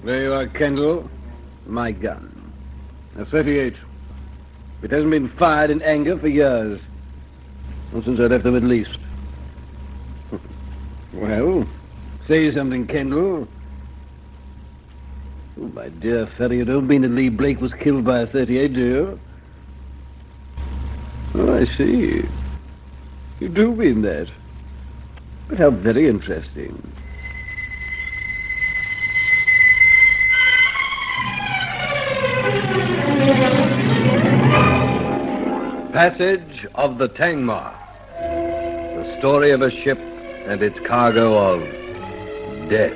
There you are, Kendall. My gun. A 38. It hasn't been fired in anger for years. Not since I left the Middle East. Well, say something, Kendall. Oh, my dear fellow, you don't mean that Lee Blake was killed by a 38, do you? Oh, I see. You do mean that. But how very interesting. Passage of the Tangmar. The story of a ship and its cargo of death.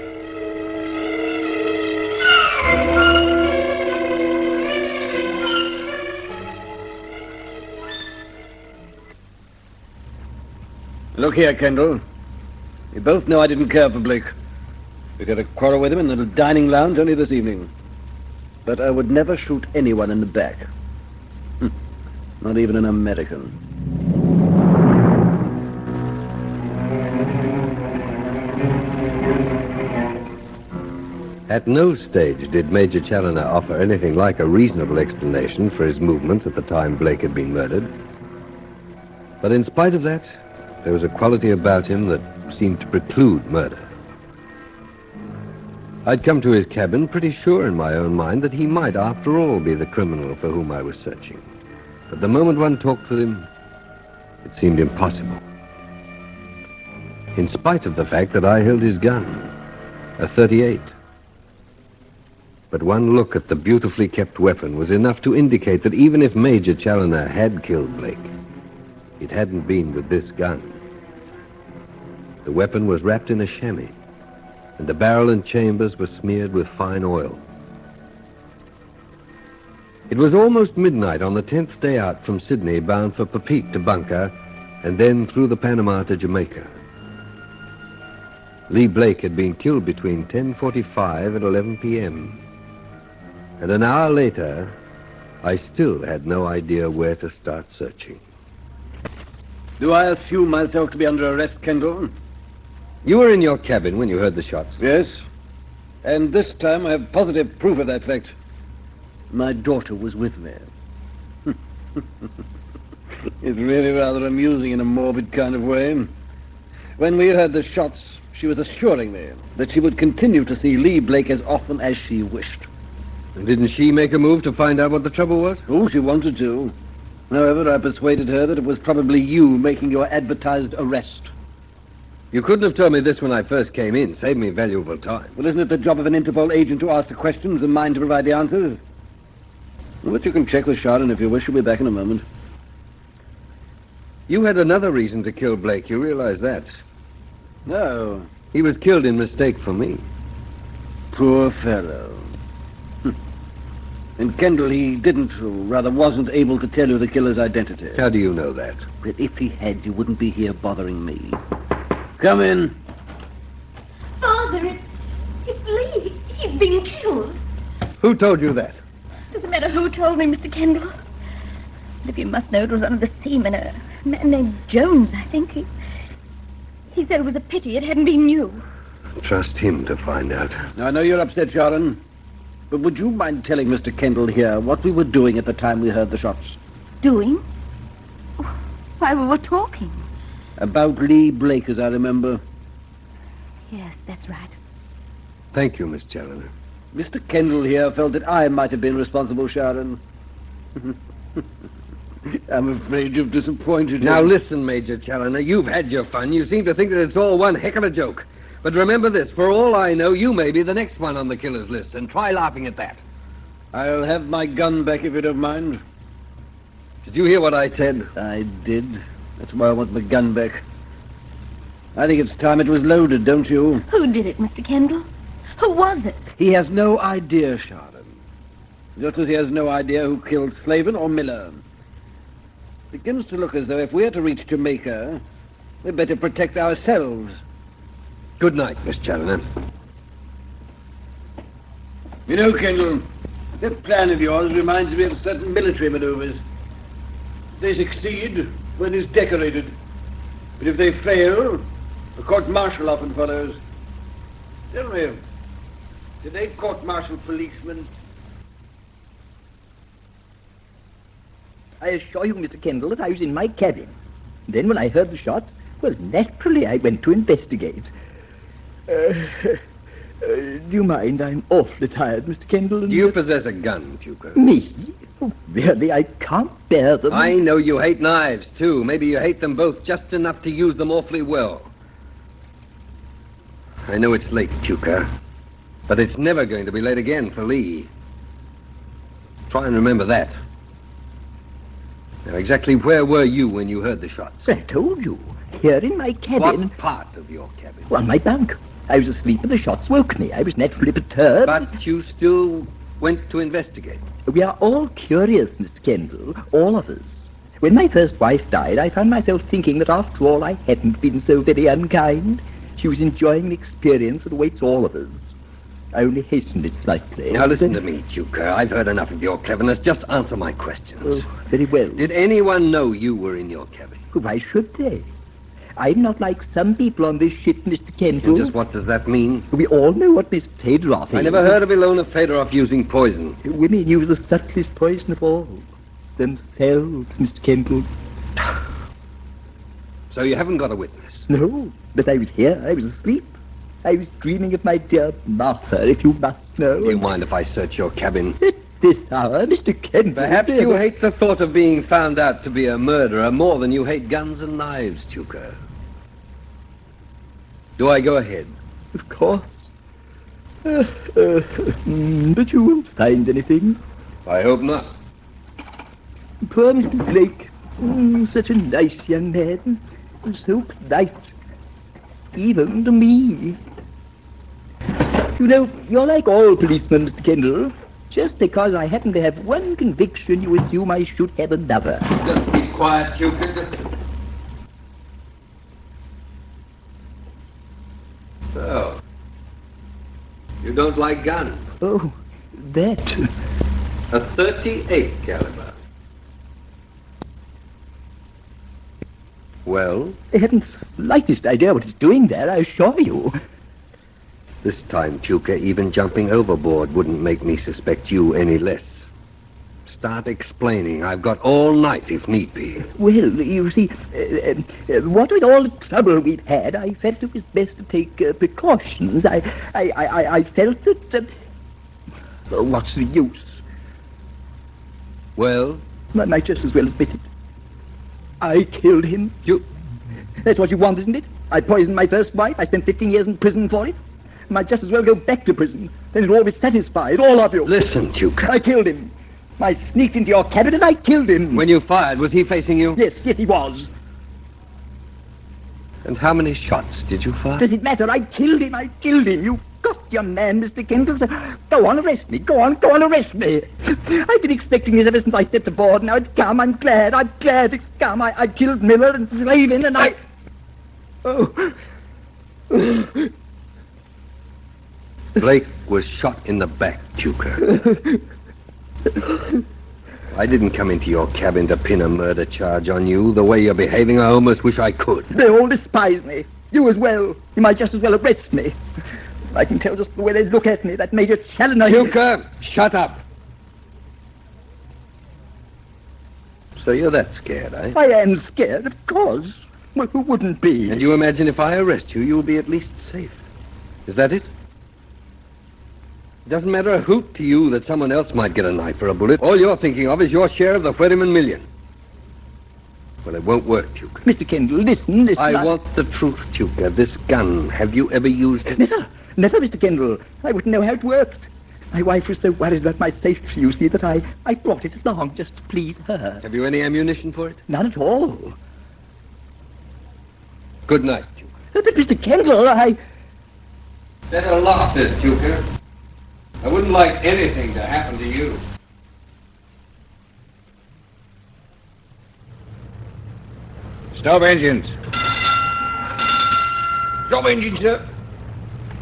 Look here, Kendall. We both know I didn't care for Blake. We got a quarrel with him in the dining lounge only this evening. But I would never shoot anyone in the back. Not even an American. At no stage did Major Challoner offer anything like a reasonable explanation for his movements at the time Blake had been murdered. But in spite of that, there was a quality about him that seemed to preclude murder. I'd come to his cabin pretty sure in my own mind that he might, after all, be the criminal for whom I was searching. But the moment one talked with him, it seemed impossible. In spite of the fact that I held his gun, a 38. But one look at the beautifully kept weapon was enough to indicate that even if Major Challoner had killed Blake, it hadn't been with this gun. The weapon was wrapped in a chamois, and the barrel and chambers were smeared with fine oil. It was almost midnight on the 10th day out from Sydney, bound for Papeete to Bunker, and then through the Panama to Jamaica. Lee Blake had been killed between 10:45 and 11 p.m. And an hour later, I still had no idea where to start searching. Do I assume myself to be under arrest, Kendall? You were in your cabin when you heard the shots. Yes. And this time I have positive proof of that fact. My daughter was with me. It's really rather amusing in a morbid kind of way. When we heard the shots, she was assuring me that she would continue to see Lee Blake as often as she wished. And didn't she make a move to find out what the trouble was? Oh, she wanted to. However, I persuaded her that it was probably you making your advertised arrest. You couldn't have told me this when I first came in. Saved me valuable time. Well, isn't it the job of an Interpol agent to ask the questions and mine to provide the answers? But you can check with Chardon if you wish. She'll be back in a moment. You had another reason to kill Blake. You realize that? No. He was killed in mistake for me. Poor fellow. And Kendall, he didn't, or rather wasn't able to tell you the killer's identity. How do you know that? Well, if he had, you wouldn't be here bothering me. Come in. Father, it's Lee. He's been killed. Who told you that? Doesn't matter who told me, Mr. Kendall. But if you must know, it was one of the seamen, a man named Jones, I think. He said it was a pity it hadn't been you. Trust him to find out. Now, I know you're upset, Sharon, but would you mind telling Mr. Kendall here what we were doing at the time we heard the shots? Doing? Why, we were talking. About Lee Blake, as I remember. Yes, that's right. Thank you, Miss Challoner. Mr. Kendall here felt that I might have been responsible, Sharon. I'm afraid you've disappointed him. Now listen, Major Challoner, you've had your fun. You seem to think that it's all one heck of a joke. But remember this, for all I know, you may be the next one on the killer's list, and try laughing at that. I'll have my gun back if you don't mind. Did you hear what I said? I did. That's why I want my gun back. I think it's time it was loaded, don't you? Who did it, Mr. Kendall? Who was it? He has no idea, Sharon. Just as he has no idea who killed Slavin or Miller. It begins to look as though if we're to reach Jamaica, we'd better protect ourselves. Good night, Miss Challoner. You know, Kendall, that plan of yours reminds me of certain military maneuvers. If they succeed, one is decorated. But if they fail, a court-martial often follows. Tell me, Did they court-martial policemen? I assure you, Mr. Kendall, that I was in my cabin. Then when I heard the shots, well, naturally I went to investigate. Do you mind? I'm awfully tired, Mr. Kendall. Do you possess a gun, Tuker? Me? Oh, really, I can't bear them. I know you hate knives, too. Maybe you hate them both just enough to use them awfully well. I know it's late, Tuker, but it's never going to be late again for Lee. Try and remember that. Now, exactly where were you when you heard the shots? I told you. Here in my cabin. What part of your cabin? On my bunk. I was asleep and the shots woke me. I was naturally perturbed. But you still went to investigate. We are all curious, Mr. Kendall, all of us. When my first wife died, I found myself thinking that after all I hadn't been so very unkind. She was enjoying the experience that awaits all of us. I only hastened it slightly. Now listen to me, Tuker. I've heard enough of your cleverness. Just answer my questions. Oh, very well. Did anyone know you were in your cabin? Why should they? I'm not like some people on this ship, Mr. Kendall. And just what does that mean? We all know what Miss Fedorov is. I never heard of Ilona Fedorov using poison. Women use the subtlest poison of all. Themselves, Mr. Kendall. So you haven't got a witness? No, but I was here. I was asleep. I was dreaming of my dear Martha, if you must know. Do you mind if I search your cabin? At this hour, Mr. Kendall. Perhaps you hate the thought of being found out to be a murderer more than you hate guns and knives, Tuker. Do I go ahead? Of course. But you won't find anything. I hope not. Poor Mr. Blake. Such a nice young man. So polite. Even to me. You know, you're like all policemen, Mr. Kendall. Just because I happen to have one conviction, you assume I should have another. Just be quiet, Tuker. So, you don't like guns? Oh, that. A 38 caliber. Well? I haven't the slightest idea what it's doing there, I assure you. This time, Tuker, even jumping overboard wouldn't make me suspect you any less. Start explaining. I've got all night, if need be. Well, you see, what with all the trouble we've had, I felt it was best to take precautions. I felt that... what's the use? Well? I might just as well admit it. I killed him. You... That's what you want, isn't it? I poisoned my first wife. I spent 15 years in prison for it. I might just as well go back to prison. Then it'll all be satisfied, all of you. Listen, Tuker. I killed him. I sneaked into your cabin and I killed him. When you fired, was he facing you? Yes, he was. And how many shots did you fire? Does it matter? I killed him. You've got your man, Mr. Kendall. So go on, arrest me. Go on, arrest me. I've been expecting this ever since I stepped aboard. Now it's come. I'm glad it's come. I killed Miller and Slavin and I... Oh... Blake was shot in the back, Tuker. I didn't come into your cabin to pin a murder charge on you. The way you're behaving, I almost wish I could. They all despise me. You as well. You might just as well arrest me. I can tell just the way they look at me. That Major Challoner... Tuker, shut up. So you're that scared, eh? I am scared, of course. Well, who wouldn't be? And you imagine if I arrest you, you'll be at least safe. Is that it? It doesn't matter a hoot to you that someone else might get a knife or a bullet. All you're thinking of is your share of the Whedderman million. Well, it won't work, Tuker. Mr. Kendall, listen. I want the truth, Tuker. This gun, have you ever used it? Never, Mr. Kendall. I wouldn't know how it worked. My wife was so worried about my safety, you see, that I brought it along just to please her. Have you any ammunition for it? None at all. Good night, Tuker. But Mr. Kendall, Better lock this, Tuker. I wouldn't like anything to happen to you. Stop engines. Stop engines, sir.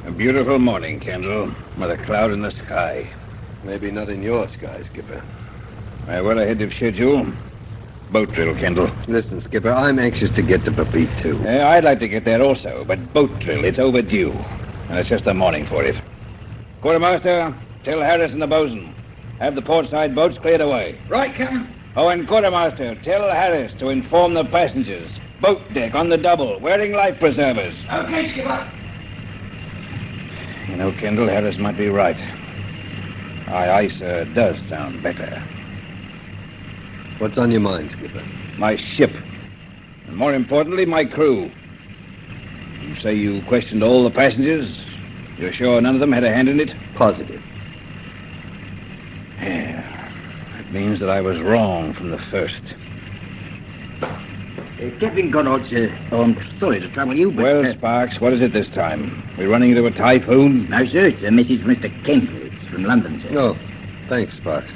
A beautiful morning, Kendall, with a cloud in the sky. Maybe not in your sky, Skipper. We're well ahead of schedule. Boat drill, Kendall. Listen, Skipper, I'm anxious to get to Papeete, too. I'd like to get there also, but boat drill, it's overdue. And it's just the morning for it. Quartermaster, tell Harris and the bosun. Have the port side boats cleared away. Right, Captain. Oh, and Quartermaster, tell Harris to inform the passengers. Boat deck on the double, wearing life preservers. Okay, skipper. You know, Kendall, Harris might be right. Aye, aye, sir, does sound better. What's on your mind, Skipper? My ship. And more importantly, my crew. You say you questioned all the passengers? You're sure none of them had a hand in it? Positive. Yeah. That means that I was wrong from the first. Captain Goddard, I'm sorry to trouble you, but... Well, Sparks, what is it this time? We running into a typhoon? No, sir, it's a message from Mr. Kendall. It's from London, sir. Oh, thanks, Sparks.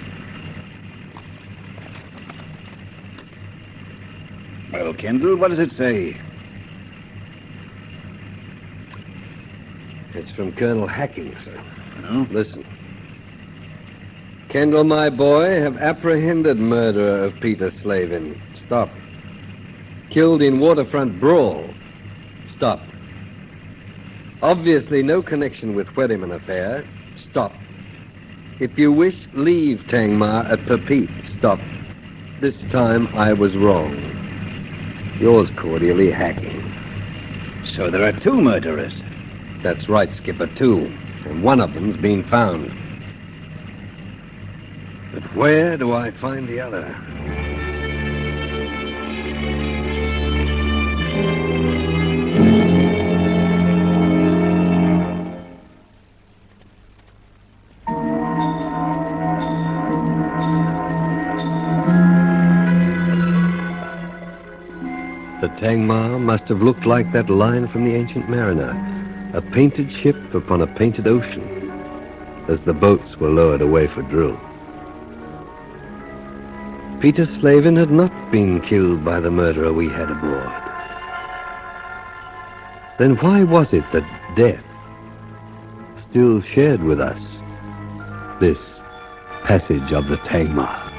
Well, Kendall, what does it say? It's from Colonel Hacking, sir. Oh? Listen. Kendall, my boy, have apprehended murderer of Peter Slavin. Stop. Killed in waterfront brawl. Stop. Obviously no connection with Wetherman affair. Stop. If you wish, leave Tangmar at Perpete. Stop. This time I was wrong. Yours cordially, Hacking. So there are two murderers. That's right, Skipper, two. And one of them's been found. But where do I find the other? The Tangmar must have looked like that line from the Ancient Mariner, a painted ship upon a painted ocean, as the boats were lowered away for drill. Peter Slavin had not been killed by the murderer we had aboard. Then why was it that death still shared with us this passage of the Tangmar?